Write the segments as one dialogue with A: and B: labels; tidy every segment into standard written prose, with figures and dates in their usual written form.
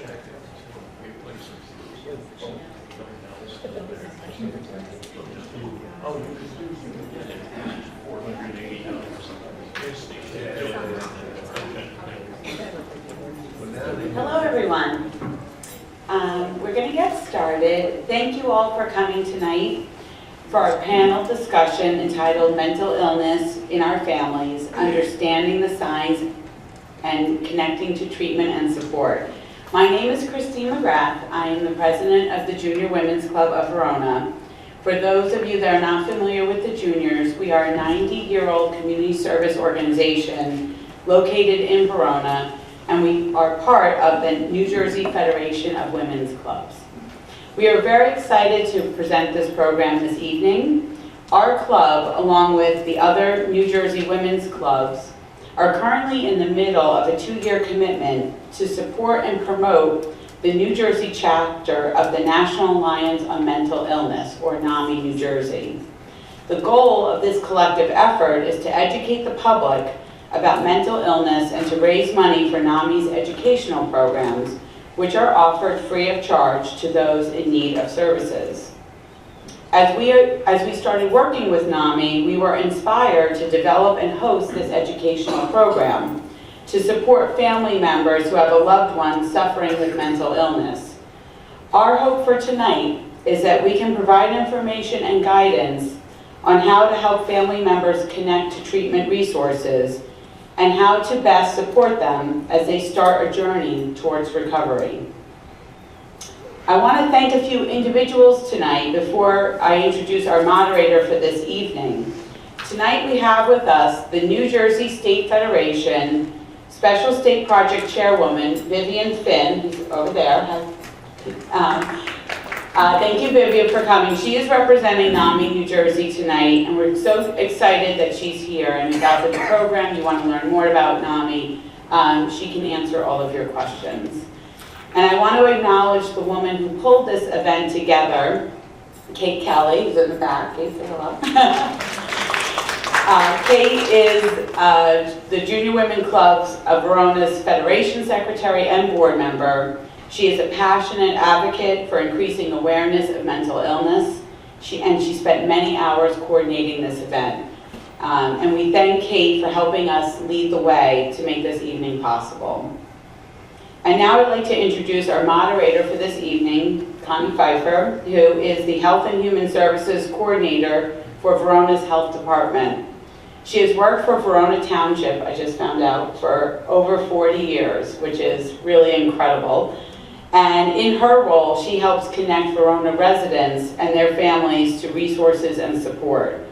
A: Hello, everyone. We're going to get started. Thank you all for coming tonight for our panel discussion entitled Mental Illness in Our Families, Understanding the Signs and Connecting to Treatment and Support. My name is Christine McGrath. I am the president of the Junior Women's Club of Verona. For those of you that are not familiar with the juniors, we are a 90-year-old community service organization located in Verona, and we are part of the New Jersey Federation of Women's Clubs. We are very excited to present this program this evening. Our club, along with the other New Jersey women's clubs, are currently in the middle of a 2-year commitment to support and promote the New Jersey chapter of the National Alliance on Mental Illness, or NAMI New Jersey. The goal of this collective effort is to educate the public about mental illness and to raise money for NAMI's educational programs, which are offered free of charge to those in need of services. As we started working with NAMI, we were inspired to develop and host this educational program to support family members who have a loved one suffering with mental illness. Our hope for tonight is that we can provide information and guidance on how to help family members connect to treatment resources and how to best support them as they start a journey towards recovery. I want to thank a few individuals tonight before I introduce our moderator for this evening. Tonight we have with us the New Jersey State Federation Special State Project Chairwoman, Vivian Finn, who's over there. Thank you, Vivian, for coming. She is representing NAMI New Jersey tonight, and we're so excited that she's here. And about the program, you want to learn more about NAMI, she can answer all of your questions. And I want to acknowledge the woman who pulled this event together, Kate Kelly, who's in the back. Kate, say hello. Kate is the Junior Women Clubs of Verona's Federation Secretary and board member. She is a passionate advocate for increasing awareness of mental illness, and she spent many hours coordinating this event. And we thank Kate for helping us lead the way to make this evening possible. And now I'd like to introduce our moderator for this evening, Connie Pifher, who is the Health and Human Services Coordinator for Verona's Health Department. She has worked for Verona Township, I just found out, for over 40 years, which is really incredible. And in her role, she helps connect Verona residents and their families to resources and support.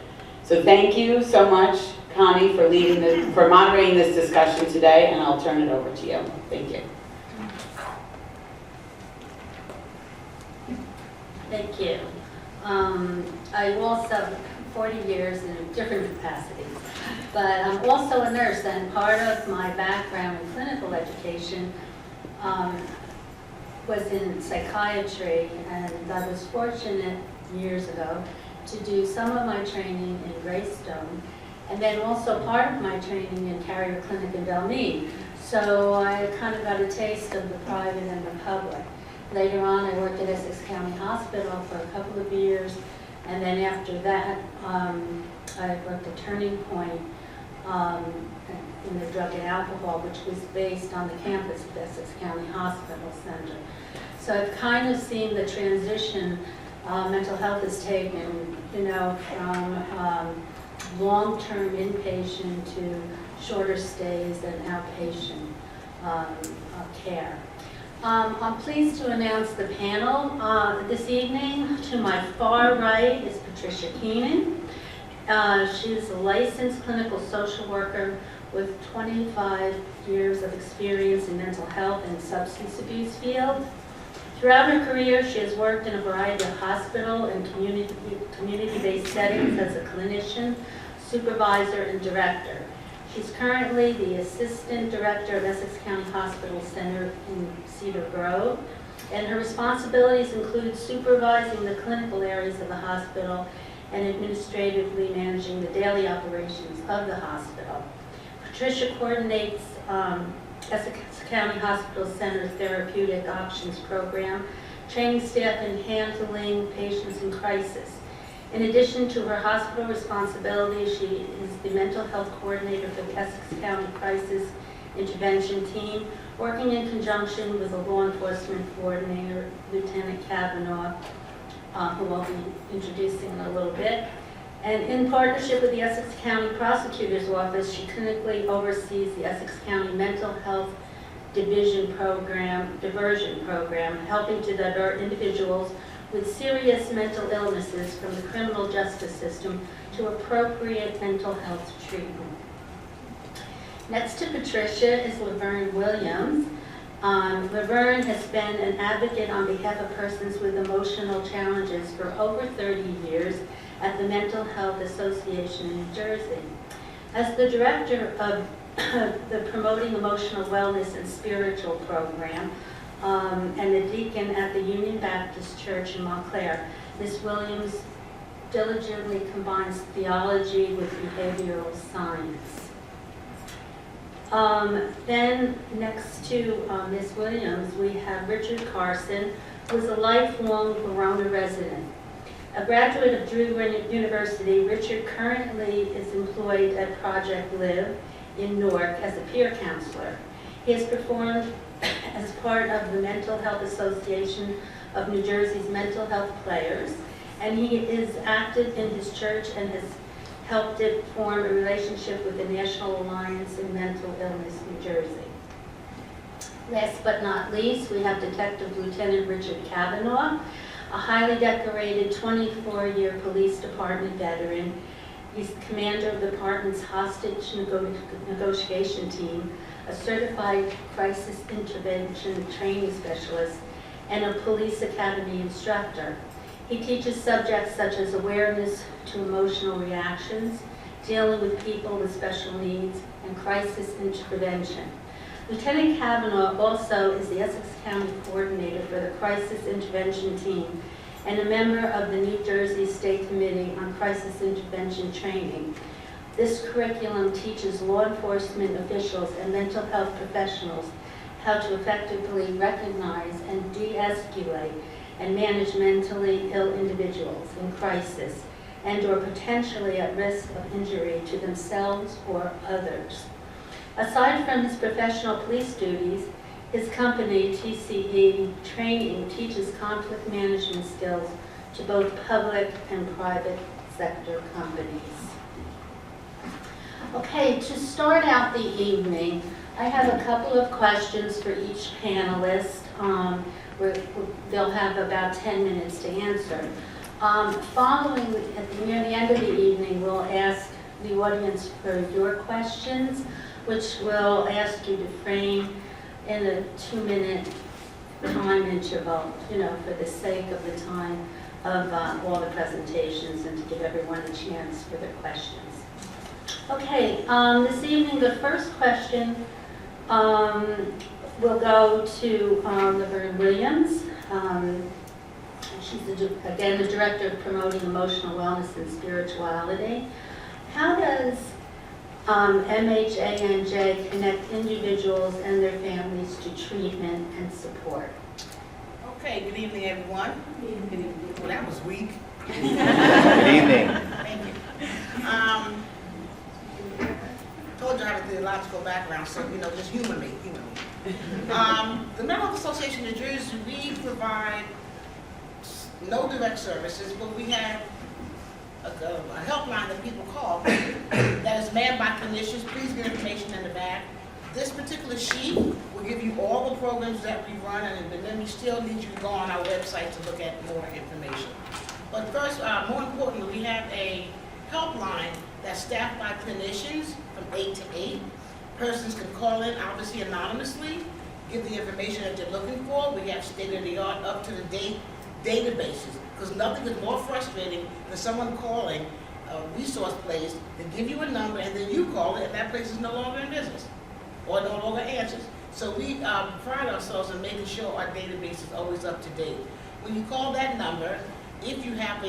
A: So thank you so much, Connie, for moderating this discussion today, and I'll turn it over to you. Thank you.
B: Thank you. I also 40 years in different capacities, but I'm also a nurse, and part of my background in clinical education was in psychiatry, and I was fortunate years ago to do some of my training in Greystone, and then also part of my training in Carrier Clinic in Belmead. So I kind of got a taste of the private and the public. Later on, I worked at Essex County Hospital for a couple of years, and then after that, I worked at Turning Point in the drug and alcohol, which was based on the campus of Essex County Hospital Center. So I've kind of seen the transition mental health has taken, from long-term inpatient to shorter stays and outpatient care. I'm pleased to announce the panel this evening. To my far right is Patricia Keenan. She's a licensed clinical social worker with 25 years of experience in mental health and substance abuse field. Throughout her career, she has worked in a variety of hospital and community-based settings as a clinician, supervisor, and director. She's currently the Assistant Director of Essex County Hospital Center in Cedar Grove, and her responsibilities include supervising the clinical areas of the hospital and administratively managing the daily operations of the hospital. Patricia coordinates Essex County Hospital Center Therapeutic Options Program, training staff in handling patients in crisis. In addition to her hospital responsibilities, she is the mental health coordinator for the Essex County Crisis Intervention Team, working in conjunction with a law enforcement coordinator, Lieutenant Cavanugh, who I'll be introducing in a little bit. And in partnership with the Essex County Prosecutor's Office, she clinically oversees the Essex County Mental Health Diversion Program, helping to divert individuals with serious mental illnesses from the criminal justice system to appropriate mental health treatment. Next to Patricia is Laverne Williams. Laverne has been an advocate on behalf of persons with emotional challenges for over 30 years at the Mental Health Association in New Jersey. As the director of the Promoting Emotional Wellness and Spiritual Program, and a deacon at the Union Baptist Church in Montclair, Ms. Williams diligently combines theology with behavioral science. Then next to Ms. Williams, we have Richard Carson, who is a lifelong Verona resident. A graduate of Drew University, Richard currently is employed at Project Live in Newark as a peer counselor. He has performed as part of the Mental Health Association of New Jersey's Mental Health Players, and he is active in his church and has helped it form a relationship with the National Alliance in Mental Illness New Jersey. Last but not least, we have Detective Lieutenant Richard Cavanugh, a highly decorated 24-year police department veteran. He's commander of the department's hostage negotiation team, a certified crisis intervention training specialist, and a police academy instructor. He teaches subjects such as awareness to emotional reactions, dealing with people with special needs, and crisis intervention. Lieutenant Cavanugh also is the Essex County Coordinator for the Crisis Intervention Team and a member of the New Jersey State Committee on Crisis Intervention Training. This curriculum teaches law enforcement officials and mental health professionals how to effectively recognize and de-escalate and manage mentally ill individuals in crisis and or potentially at risk of injury to themselves or others. Aside from his professional police duties, his company, CIT Training, teaches conflict management skills to both public and private sector companies. Okay, to start out the evening, I have a couple of questions for each panelist. They'll have about 10 minutes to answer. Following, near the end of the evening, we'll ask the audience for your questions, which we'll ask you to frame in a 2-minute time interval, for the sake of the time of all the presentations and to give everyone a chance for their questions. Okay, this evening the first question will go to Laverne Williams. She's, again, the Director of Promoting Emotional Wellness and Spirituality. How does MHANJ connect individuals and their families to treatment and support?
C: Okay, good evening, everyone. Good evening. Well, that was weak.
D: Good evening.
C: Thank you. Told you I have a theological background, so, just humor me. The Mental Health Association of New Jersey, we provide no direct services, but we have a helpline that people call that is manned by clinicians. Please get information in the back. This particular sheet will give you all the programs that we run, and then we still need you to go on our website to look at more information. But first, more importantly, we have a helpline that's staffed by clinicians from 8 to 8. Persons can call in, obviously anonymously, give the information that they're looking for. We have state-of-the-art, up-to-the-date databases, because nothing is more frustrating than someone calling a resource place to give you a number and then you call it and that place is no longer in business or no longer answers. So we pride ourselves in making sure our database is always up to date. When you call that number, if you have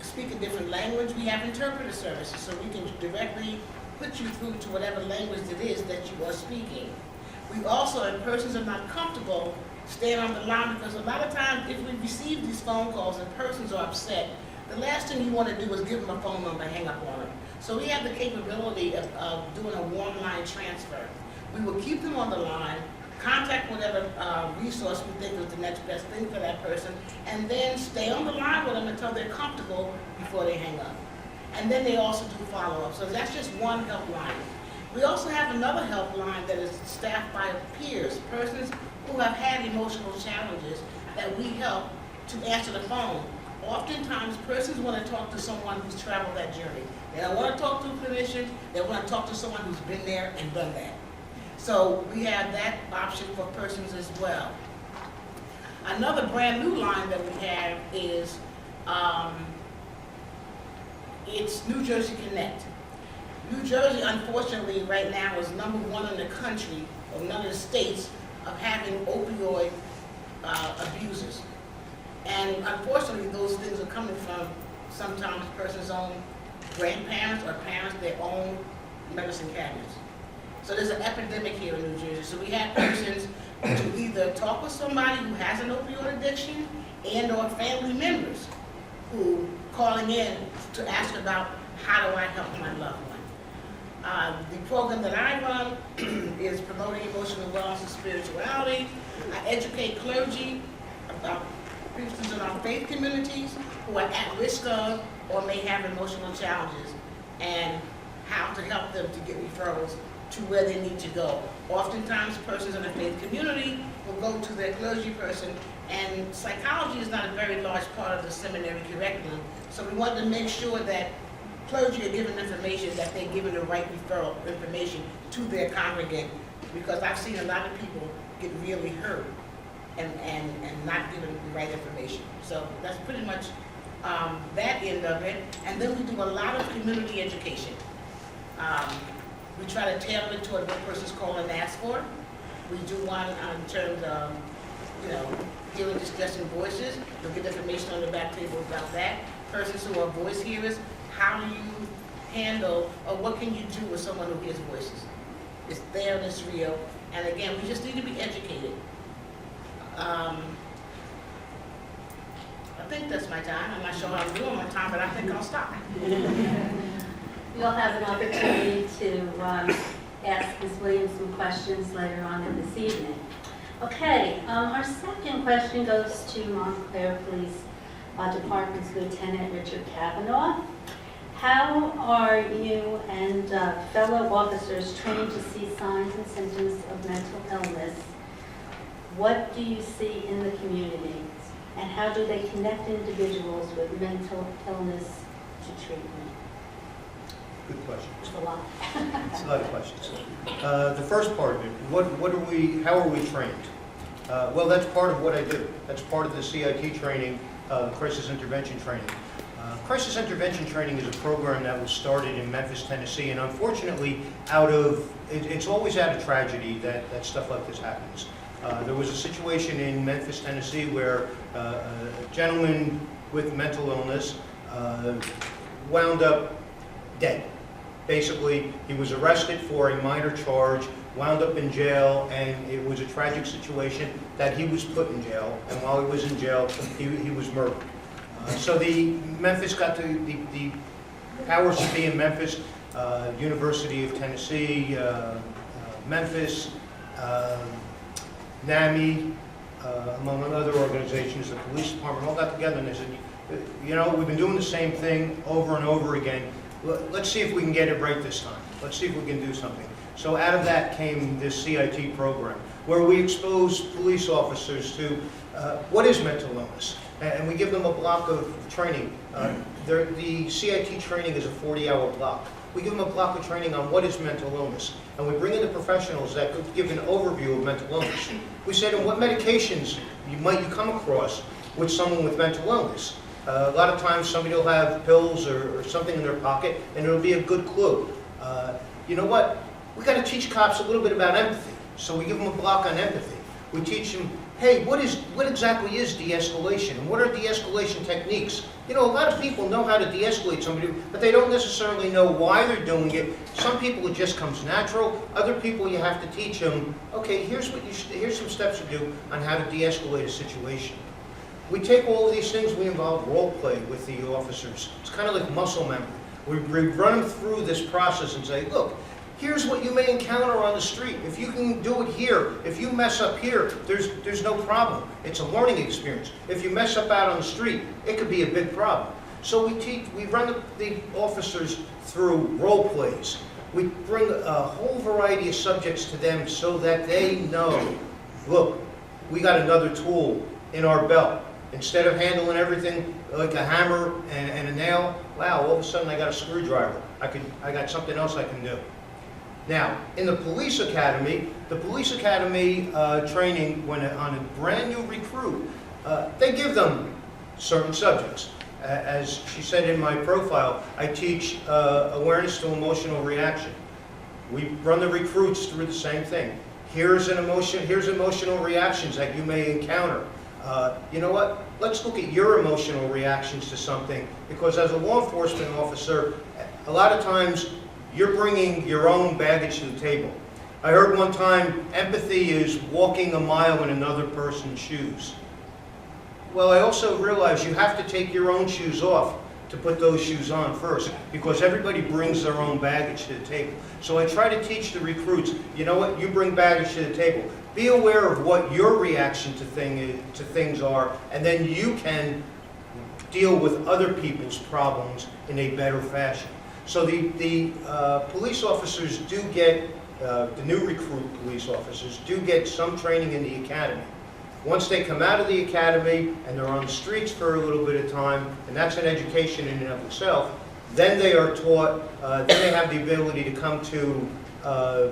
C: speak a different language, we have interpreter services, so we can directly put you through to whatever language it is that you are speaking. We also, if persons are not comfortable, staying on the line, because a lot of times if we receive these phone calls and persons are upset, the last thing you want to do is give them a phone number and hang up on them. So we have the capability of doing a warm line transfer. We will keep them on the line, contact whatever resource we think is the next best thing for that person, and then stay on the line with them until they're comfortable before they hang up. And then they also do follow-up. So that's just one helpline. We also have another helpline that is staffed by peers, persons who have had emotional challenges that we help to answer the phone. Oftentimes, persons want to talk to someone who's traveled that journey. They don't want to talk to a clinician, they want to talk to someone who's been there and done that. So we have that option for persons as well. Another brand new line that we have is, it's New Jersey Connect. New Jersey, unfortunately, right now is #1 in the country, or none of the states, of having opioid abusers. And unfortunately, those things are coming from sometimes a person's own grandparents or parents, their own medicine cabinets. So there's an epidemic here in New Jersey. So we have persons to either talk with somebody who has an opioid addiction and or family members who calling in to ask about how do I help my loved one. The program that I run is promoting emotional wellness and spirituality. I educate clergy about persons in our faith communities who are at risk of or may have emotional challenges and how to help them to get referrals to where they need to go. Oftentimes, persons in the faith community will go to their clergy person, and psychology is not a very large part of the seminary curriculum, so we want to make sure that clergy are given information, that they're given the right referral information to their congregant, because I've seen a lot of people get really hurt and not given the right information. So that's pretty much that end of it. And then we do a lot of community education. We try to tailor it to what person's call and ask for. We do one in terms of, hearing, discussing voices. You'll get information on the back table about that. Persons who are voice hearers, how do you handle, or what can you do with someone who hears voices? It's there and it's real. And again, we just need to be educated. I think that's my time. I'm not sure how I'm doing my time, but I think I'll stop.
B: You'll have an opportunity to ask Ms. Williams some questions later on in this evening. Okay, our second question goes to Montclair Police Department's Lieutenant Richard Cavanugh. How are you and fellow officers trained to see signs and symptoms of mental illness? What do you see in the community? And how do they connect individuals with mental illness to treatment?
E: Good question.
B: It's a lot.
E: It's a lot of questions. The first part of it, how are we trained? Well, that's part of what I do. That's part of the CIT training, crisis intervention training. Crisis intervention training is a program that was started in Memphis, Tennessee, and unfortunately, it's always out of tragedy that stuff like this happens. There was a situation in Memphis, Tennessee, where a gentleman with mental illness wound up dead. Basically, he was arrested for a minor charge, wound up in jail, and it was a tragic situation that he was put in jail, and while he was in jail, he was murdered. So the Memphis got the powers to be in Memphis, University of Tennessee, Memphis, NAMI, among other organizations, the police department, all got together and they said, we've been doing the same thing over and over again. Let's see if we can get it right this time. Let's see if we can do something. So out of that came this CIT program, where we expose police officers to what is mental illness. And we give them a block of training. The CIT training is a 40-hour block. We give them a block of training on what is mental illness. And we bring in the professionals that could give an overview of mental illness. We say to them, what medications you come across with someone with mental illness? A lot of times somebody will have pills or something in their pocket, and it'll be a good clue. You know what? We got to teach cops a little bit about empathy. So we give them a block on empathy. We teach them hey, what exactly is de-escalation, and what are de-escalation techniques? You know, a lot of people know how to de-escalate somebody, but they don't necessarily know why they're doing it. Some people it just comes natural. Other people you have to teach them, okay, here's some steps to do on how to de-escalate a situation. We take all of these things, we involve role play with the officers. It's kind of like muscle memory. We run them through this process and say, look, here's what you may encounter on the street. If you can do it here, if you mess up here, there's no problem. It's a learning experience. If you mess up out on the street, it could be a big problem. So we run the officers through role plays. We bring a whole variety of subjects to them so that they know, look, we got another tool in our belt. Instead of handling everything like a hammer and a nail, wow, all of a sudden I got a screwdriver. I got something else I can do. Now, in the police academy training, when on a brand new recruit, they give them certain subjects. As she said in my profile, I teach awareness to emotional reaction. We run the recruits through the same thing. Here's emotional reactions that you may encounter. You know what? Let's look at your emotional reactions to something, because as a law enforcement officer, a lot of times you're bringing your own baggage to the table. I heard one time, empathy is walking a mile in another person's shoes. Well, I also realize you have to take your own shoes off to put those shoes on first, because everybody brings their own baggage to the table. So I try to teach the recruits, you know what, you bring baggage to the table. Be aware of what your reaction to things are, and then you can deal with other people's problems in a better fashion. So the police officers do get, the new recruit police officers do get some training in the academy. Once they come out of the academy and they're on the streets for a little bit of time, and that's an education in and of itself, then they are taught, then they have the ability to come to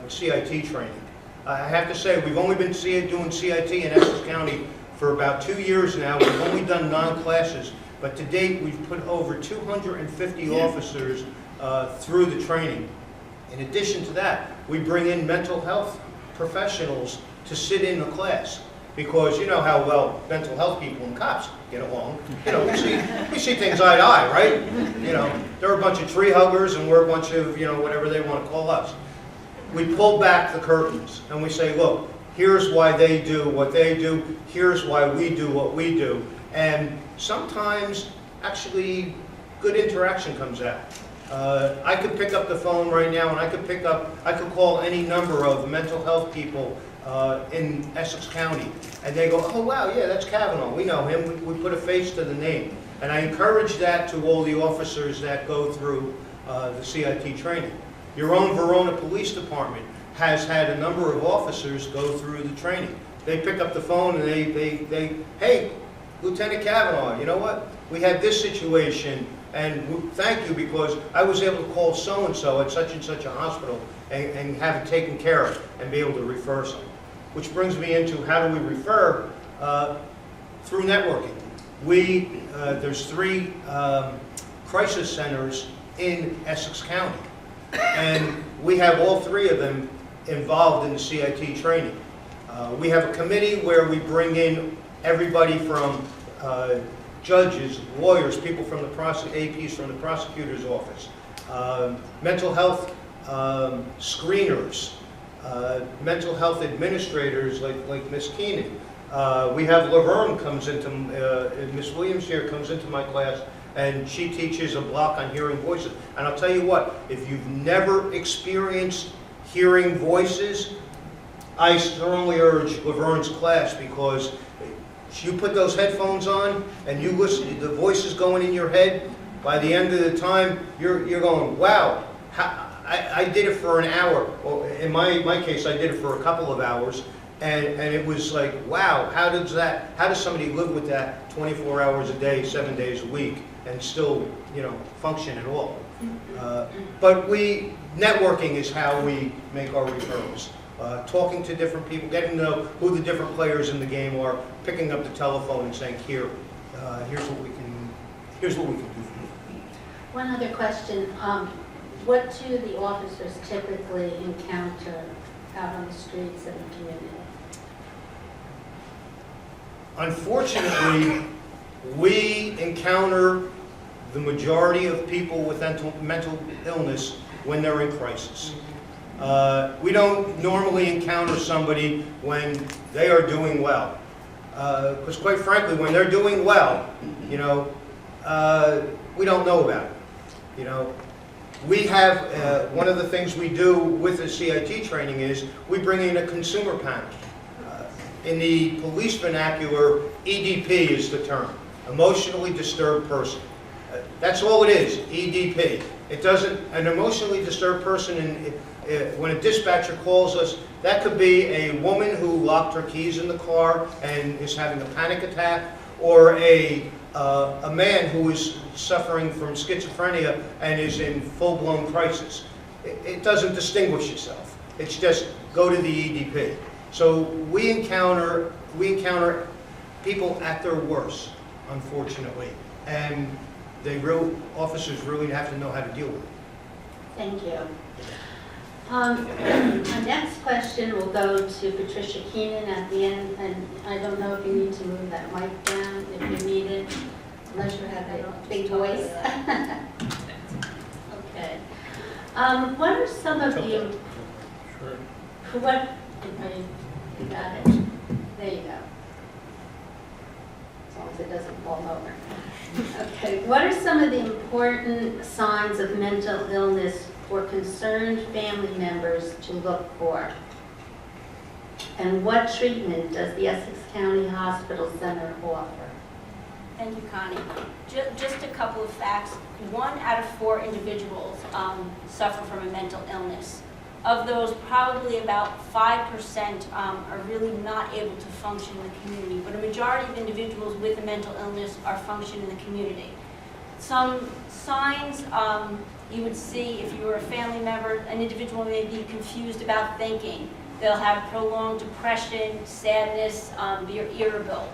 E: CIT training. I have to say, we've only been doing CIT in Essex County for about 2 years now. We've only done 9 classes, but to date we've put over 250 officers through the training. In addition to that, we bring in mental health professionals to sit in the class, because you know how well mental health people and cops get along. You know, we see things eye to eye, right? You know, they're a bunch of tree huggers and we're a bunch of, you know, whatever they want to call us. We pull back the curtains and we say, look, here's why they do what they do, here's why we do what we do. And sometimes, actually, good interaction comes out. I could pick up the phone right now and I could call any number of mental health people in Essex County, and they go, oh wow, yeah, that's Cavanugh, we know him, we put a face to the name. And I encourage that to all the officers that go through the CIT training. Your own Verona Police Department has had a number of officers go through the training. They pick up the phone and they hey, Lieutenant Cavanugh, you know what? We had this situation, and thank you, because I was able to call so-and-so at such and such a hospital and have it taken care of and be able to refer some. Which brings me into how do we refer? Through networking. There's 3 crisis centers in Essex County. And we have all 3 of them involved in the CIT training. We have a committee where we bring in everybody from judges, lawyers, people from the APs from the prosecutor's office, mental health screeners, mental health administrators like Miss Keenan. We have Laverne comes into, Miss Williams here comes into my class, and she teaches a block on hearing voices. And I'll tell you what, if you've never experienced hearing voices, I strongly urge Laverne's class, because you put those headphones on and you listen, the voices going in your head, by the end of the time, you're going, wow, I did it for an hour. Well, in my case, I did it for a couple of hours, and it was like, wow, how does somebody live with that 24 hours a day, 7 days a week, and still, you know, function at all? But networking is how we make our referrals. Talking to different people, getting to know who the different players in the game are, picking up the telephone and saying, here's what we can do for you.
B: One other question. What do the officers typically encounter out on the streets of the community?
E: Unfortunately, we encounter the majority of people with mental illness when they're in crisis. We don't normally encounter somebody when they are doing well. Because quite frankly, when they're doing well, we don't know about it. We have, one of the things we do with the CIT training is we bring in a consumer panel. In the police vernacular, EDP is the term, emotionally disturbed person. That's all it is, EDP. It doesn't, an emotionally disturbed person, when a dispatcher calls us, that could be a woman who locked her keys in the car and is having a panic attack, or a man who is suffering from schizophrenia and is in full-blown crisis. It doesn't distinguish itself. It's just go to the EDP. So we encounter people at their worst, unfortunately, and officers really have to know how to deal with it.
B: Thank you. Our next question will go to Patricia Keenan at the end, and I don't know if you need to move that mic down if you need it, unless you have a big voice. Okay. What are some of the... What... You got it. There you go. As long as it doesn't fall over. Okay. What are some of the important signs of mental illness for concerned family members to look for? And what treatment does the Essex County Hospital Center offer?
F: Thank you, Connie. Just a couple of facts. 1 out of 4 individuals suffer from a mental illness. Of those, probably about 5% are really not able to function in the community, but a majority of individuals with a mental illness are functioning in the community. Some signs you would see if you were a family member, an individual may be confused about thinking. They'll have prolonged depression, sadness, be irritable.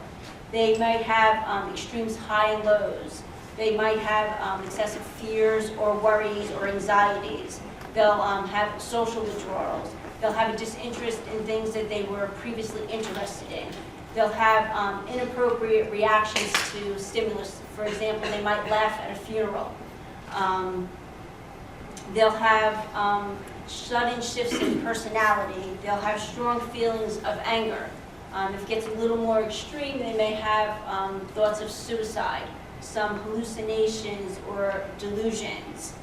F: They might have extremes high and lows. They might have excessive fears or worries or anxieties. They'll have social withdrawals. They'll have a disinterest in things that they were previously interested in. They'll have inappropriate reactions to stimulus. For example, they might laugh at a funeral. They'll have sudden shifts in personality. They'll have strong feelings of anger. If it gets a little more extreme, they may have thoughts of suicide, some hallucinations or delusions.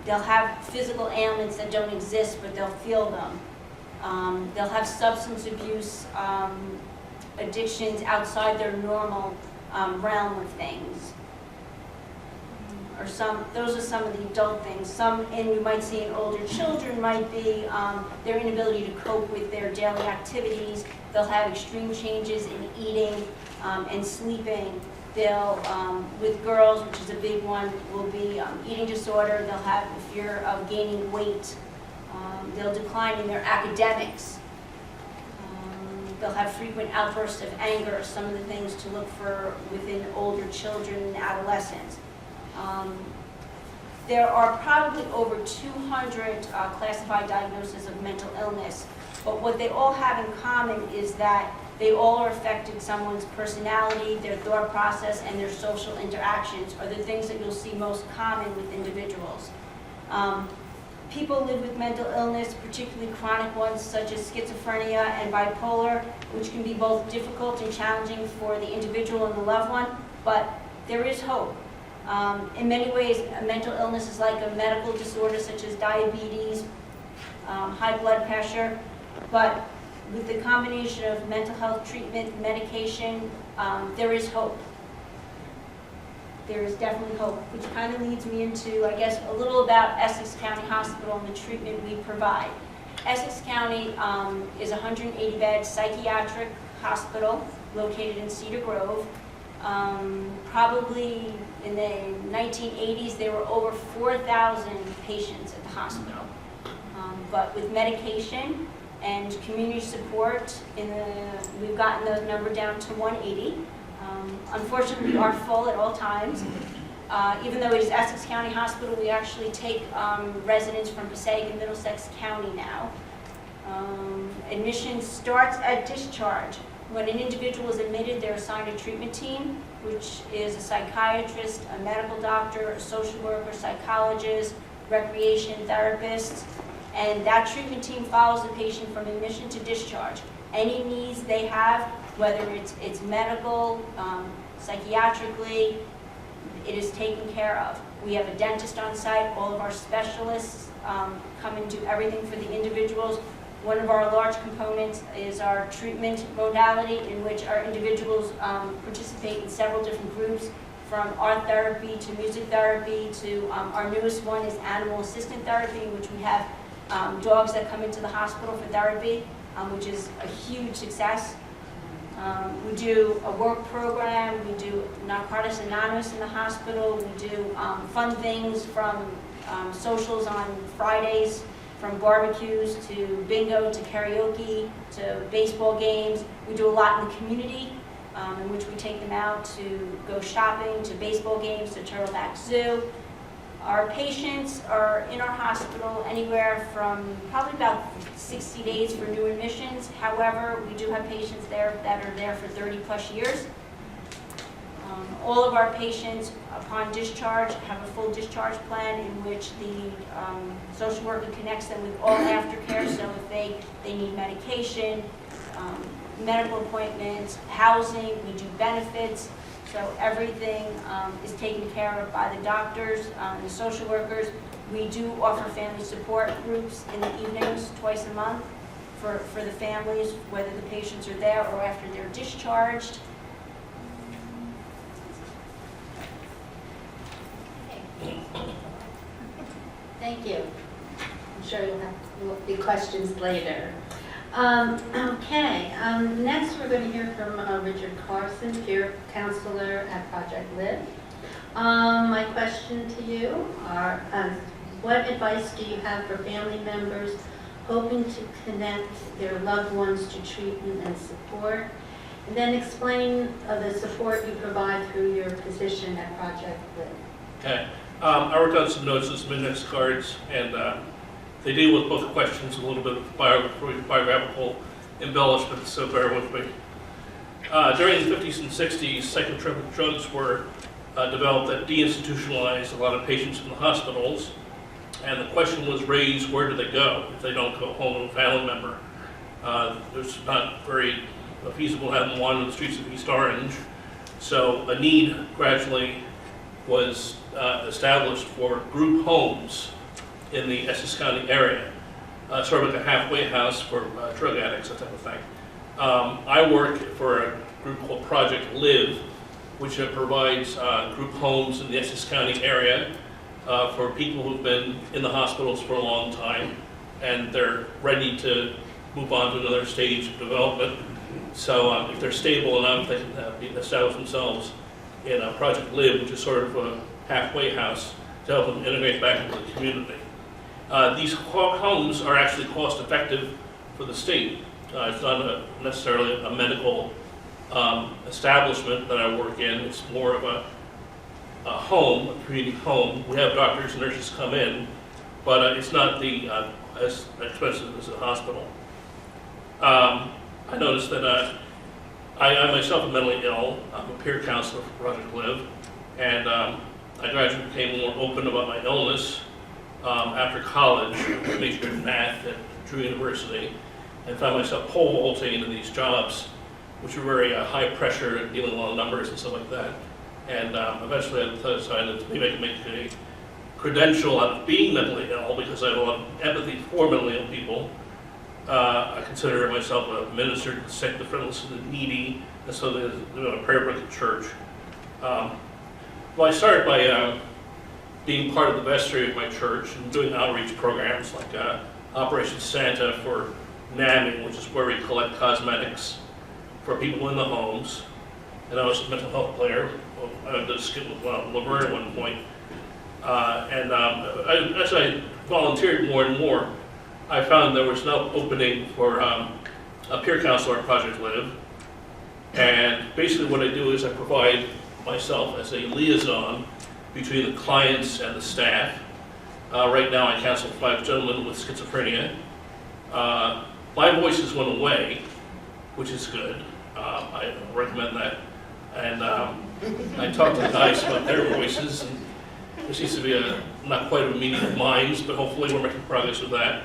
F: They'll have physical ailments that don't exist, but they'll feel them. They'll have substance abuse addictions outside their normal realm of things. Those are some of the adult things. And you might see in older children might be their inability to cope with their daily activities. They'll have extreme changes in eating and sleeping. They'll, with girls, which is a big one, will be eating disorder. They'll have the fear of gaining weight. They'll decline in their academics. They'll have frequent outbursts of anger, some of the things to look for within older children and adolescents. There are probably over 200 classified diagnoses of mental illness, but what they all have in common is that they all are affecting someone's personality, their thought process, and their social interactions are the things that you'll see most common with individuals. People live with mental illness, particularly chronic ones such as schizophrenia and bipolar, which can be both difficult and challenging for the individual and the loved one, but there is hope. In many ways, a mental illness is like a medical disorder such as diabetes, high blood pressure, but with the combination of mental health treatment, medication, there is hope. There is definitely hope, which kind of leads me into, I guess, a little about Essex County Hospital and the treatment we provide. Essex County is a 180-bed psychiatric hospital located in Cedar Grove. Probably in the 1980s, there were over 4,000 patients at the hospital. But with medication and community support, we've gotten the number down to 180. Unfortunately, we are full at all times. Even though it is Essex County Hospital, we actually take residents from Passaic and Middlesex County now. Admission starts at discharge. When an individual is admitted, they're assigned a treatment team, which is a psychiatrist, a medical doctor, a social worker, psychologist, recreation therapist, and that treatment team follows the patient from admission to discharge. Any needs they have, whether it's medical, psychiatrically, it is taken care of. We have a dentist on site. All of our specialists come and do everything for the individuals. One of our large components is our treatment modality, in which our individuals participate in several different groups, from art therapy to music therapy to our newest one is animal assistant therapy, in which we have dogs that come into the hospital for therapy, which is a huge success. We do a work program, we do Narcotics Anonymous in the hospital, we do fun things from socials on Fridays, from barbecues to bingo to karaoke to baseball games. We do a lot in the community, in which we take them out to go shopping, to baseball games, to Turtleback Zoo. Our patients are in our hospital anywhere from probably about 60 days for new admissions. However, we do have patients there that are there for 30+ years. All of our patients, upon discharge, have a full discharge plan in which the social worker connects them with all aftercare. So if they need medication, medical appointments, housing, we do benefits. So everything is taken care of by the doctors and the social workers. We do offer family support groups in the evenings twice a month for the families, whether the patients are there or after they're discharged.
B: Thank you. I'm sure will be questions later. Next we're going to hear from Richard Carson, peer counselor at Project Live. My question to you are, what advice do you have for family members hoping to connect their loved ones to treatment and support? And then explain the support you provide through your position at Project Live.
G: Okay. I wrote down some notes and some index cards, and they deal with both questions, a little bit of biographical embellishments, so bear with me. During the 50s and 60s, psychotropic drugs were developed that deinstitutionalized a lot of patients in the hospitals, and the question was raised, where do they go if they don't go home with a family member? It's not very feasible to have them wander the streets of East Orange, so a need gradually was established for group homes in the Essex County area, sort of like a halfway house for drug addicts, that type of thing. I work for a group called Project Live, which provides group homes in the Essex County area for people who've been in the hospitals for a long time, and they're ready to move on to another stage of development. So if they're stable enough, they can establish themselves in a Project Live, which is sort of a halfway house to help them integrate back into the community. These homes are actually cost effective for the state. It's not necessarily a medical establishment that I work in. It's more of a home, a community home. We have doctors and nurses come in, but it's not as expensive as a hospital. I noticed that I myself am mentally ill. I'm a peer counselor for Project Live, and I gradually became more open about my illness after college. I majored in math at Drew University, and found myself pole vaulting into these jobs, which were very high pressure and dealing with a lot of numbers and stuff like that. And eventually I decided that maybe I could make a credential out of being mentally ill, because I have a lot of empathy for mentally ill people. I consider myself a minister to the sick, the friendless, and the needy, and so there's a prayer book at church. Well, I started by being part of the vestry of my church and doing outreach programs like Operation Santa for NAMI, which is where we collect cosmetics for people in the homes. And I was a mental health player. I did a skit with Laverne at one point. As I volunteered more and more, I found there was no opening for a peer counselor at Project Live. And basically what I do is I provide myself as a liaison between the clients and the staff. Right now I counsel 5 gentlemen with schizophrenia. My voices went away, which is good. I recommend that. And I talked to the guys about their voices, and there seems to be not quite a meeting of minds, but hopefully we're making progress with that.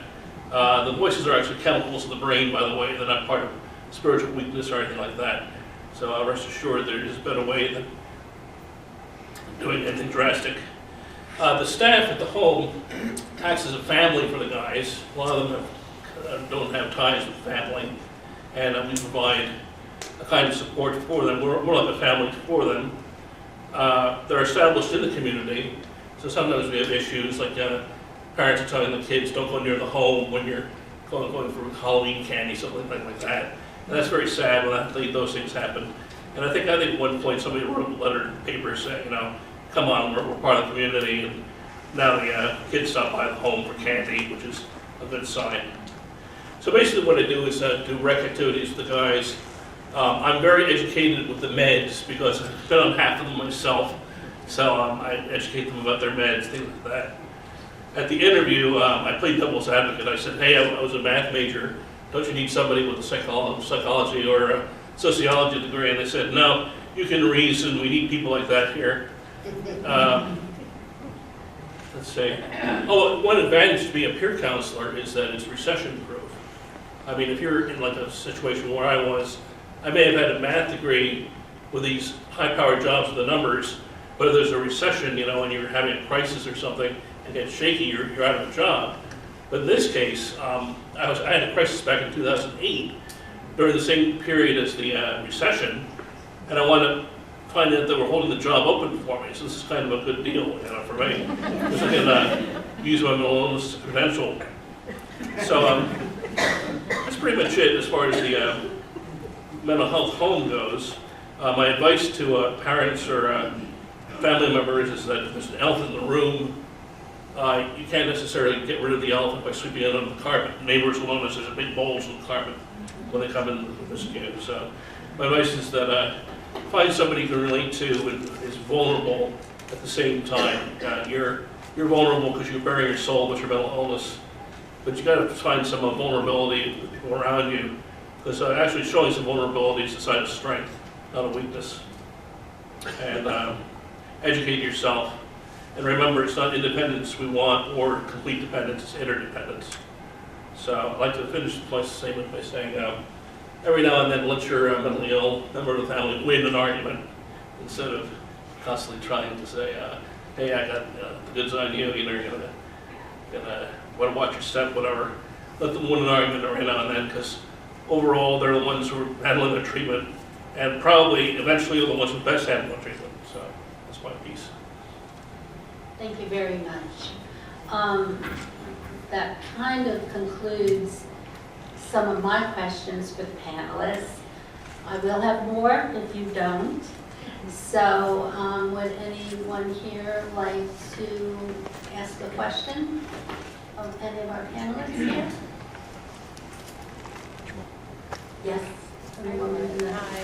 G: The voices are actually chemicals in the brain, by the way. They're not part of spiritual weakness or anything like that. So rest assured there is a better way than doing anything drastic. The staff at the home acts as a family for the guys. A lot of them don't have ties with family, and we provide a kind of support for them. We're like a family for them. They're established in the community, so sometimes we have issues like parents are telling the kids don't go near the home when you're going for Halloween candy, something like that. And that's very sad when those things happen. And I think at one point somebody wrote a letter in the paper saying, you know, come on, we're part of the community, and now the kids stop by the home for candy, which is a good sign. So basically what I do is do rec activities with the guys. I'm very educated with the meds because I've been on half of them myself, so I educate them about their meds, things like that. At the interview, I played devil's advocate. I said, hey, I was a math major. Don't you need somebody with a psychology or a sociology degree? And they said, no, you can reason. We need people like that here. Let's see. Oh, one advantage to be a peer counselor is that it's recession-proof. I mean, if you're in like a situation where I was, I may have had a math degree with these high-powered jobs with the numbers, but if there's a recession, you know, and you're having a crisis or something and get shaky, you're out of a job. But in this case, I had a crisis back in 2008 during the same period as the recession, and I wanted to find out that they were holding the job open for me. So this is kind of a good deal, you know, for me, because I can use my mental illness credential. So that's pretty much it as far as the mental health home goes. My advice to parents or family members is that if there's an elephant in the room, you can't necessarily get rid of the elephant by sweeping it under the carpet. Neighbors will notice there's a big bulge in the carpet when they come in to visit you. So my advice is that find somebody you can relate to and is vulnerable at the same time. You're vulnerable because you're bearing your soul with your mental illness, but you got to find some vulnerability with people around you, because actually showing some vulnerability is a sign of strength, not a weakness. And educate yourself. And remember, it's not independence we want or complete dependence, it's interdependence. So I'd like to finish my statement by saying, every now and then let your mentally ill member of the family win an argument instead of constantly trying to say, hey, I got the goods on you, you're gonna watch your step, whatever. Let them win an argument every now and then, because overall they're the ones who are handling the treatment, and probably eventually are the ones who best handle the treatment. So that's my piece.
B: Thank you very much. That kind of concludes some of my questions for the panelists. I will have more if you don't. So would anyone here like to ask a question of any of our panelists here? Yes. Hi.